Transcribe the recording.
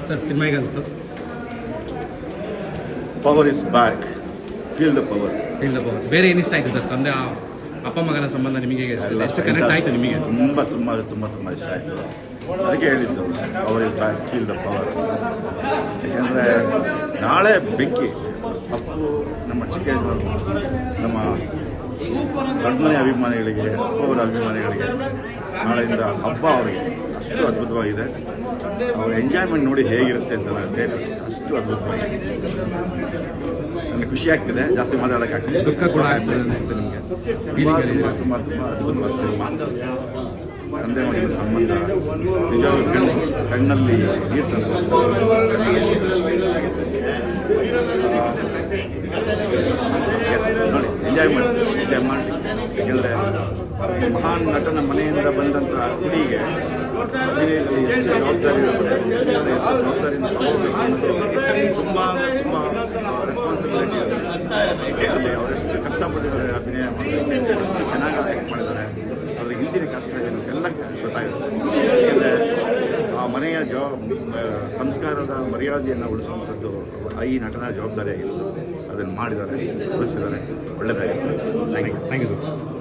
Sir cinema ಹೇಗೆ ಅನಿಸ್ತು? Power is back, feel the power. ಬೇರೆ ಏನು ಇಷ್ಟ ಆಯಿತು ಸರ್? ತಂದೆ ಅಪ್ಪ ಮಗನ ಸಂಬಂಧ ನಿಮಗೆ ಹೇಗೆ ಎಷ್ಟು ಕನೆಕ್ಟ್ ಆಯಿತು ನಿಮಗೆ? ತುಂಬ ತುಂಬ ತುಂಬ ತುಂಬ ಇಷ್ಟ ಆಯಿತು. ಅದಕ್ಕೆ ಹೇಳಿದ್ದು power is back, feel the power. ಯಾಕೆಂದರೆ ನಾಳೆ ಬೆಂಕಿ ಅಪ್ಪು ನಮ್ಮ ಚಿಕ್ಕ ನಮ್ಮ ದೊಡ್ಡಮನೆ ಅಭಿಮಾನಿಗಳಿಗೆ, ಅಪ್ಪವರ ಅಭಿಮಾನಿಗಳಿಗೆ ನಾಳೆಯಿಂದ ಹಬ್ಬ ಅವರಿಗೆ ಅಷ್ಟು ಅದ್ಭುತವಾಗಿದೆ. ಅವ್ರ ಎಂಜಾಯ್ಮೆಂಟ್ ನೋಡಿ ಹೇಗಿರುತ್ತೆ ಅಂತ ನಾನು ಥಿಯೇಟರ್ ಅಷ್ಟು ಅದ್ಭುತವಾಗಿದೆ. ನನಗೆ ಖುಷಿ ಆಗ್ತಿದೆ, ಜಾಸ್ತಿ ಮಾತಾಡೋಕ್ಕಾಗ್ತದೆ. ದುಃಖ ಕೂಡ ಆಗ್ತದೆ ಅನಿಸುತ್ತೆ ನಿಮಗೆ? ತುಂಬ ತುಂಬ ಅದ್ಭುತವಾದ ಸಿನಿಮಾ. ತಂದೆ ಮಗನ ಸಂಬಂಧ ನಿಜವಾಗ್ಲೂ ಕಣ್ಣಲ್ಲಿ ನೀರು ತಂದು ನೋಡಿ ಎಂಜಾಯ್ ಮಾಡಿ. ಯಾಕೆಂದರೆ ಮಹಾನ್ ನಟನ ಮನೆಯಿಂದ ಬಂದಂಥ ಹುಡುಗಿಗೆ ಅಭಿನಯದಲ್ಲಿ ಎಷ್ಟು ಜವಾಬ್ದಾರಿ ಇರುತ್ತೆ, ಜವಾಬ್ದಾರಿಯಿಂದ ತುಂಬ ತುಂಬ ರೆಸ್ಪಾನ್ಸಿಬಿಲಿಟಿ ಇದೆ. ಅವರೆಷ್ಟು ಕಷ್ಟಪಟ್ಟಿದ್ದಾರೆ ಅಭಿನಯ ಮಾಡಿ, ಎಷ್ಟು ಚೆನ್ನಾಗಿ ಆ್ಯಕ್ಟ್ ಮಾಡಿದ್ದಾರೆ. ಅದರ ಹಿಂದಿನ ಕಷ್ಟ ಏನು ಎಲ್ಲ ಗೊತ್ತಾಗುತ್ತೆ. ಯಾಕೆಂದರೆ ಆ ಮನೆಯ ಸಂಸ್ಕಾರದ ಮರ್ಯಾದೆಯನ್ನು ಉಳಿಸುವಂಥದ್ದು ಈ ನಟನ ಜವಾಬ್ದಾರಿಯಾಗಿರೋದು. ಅದನ್ನು ಮಾಡಿದ್ದಾರೆ, ಉಳಿಸಿದ್ದಾರೆ. ಒಳ್ಳೆಯದಾಗಿತ್ತು. Thank you. ಸರ್.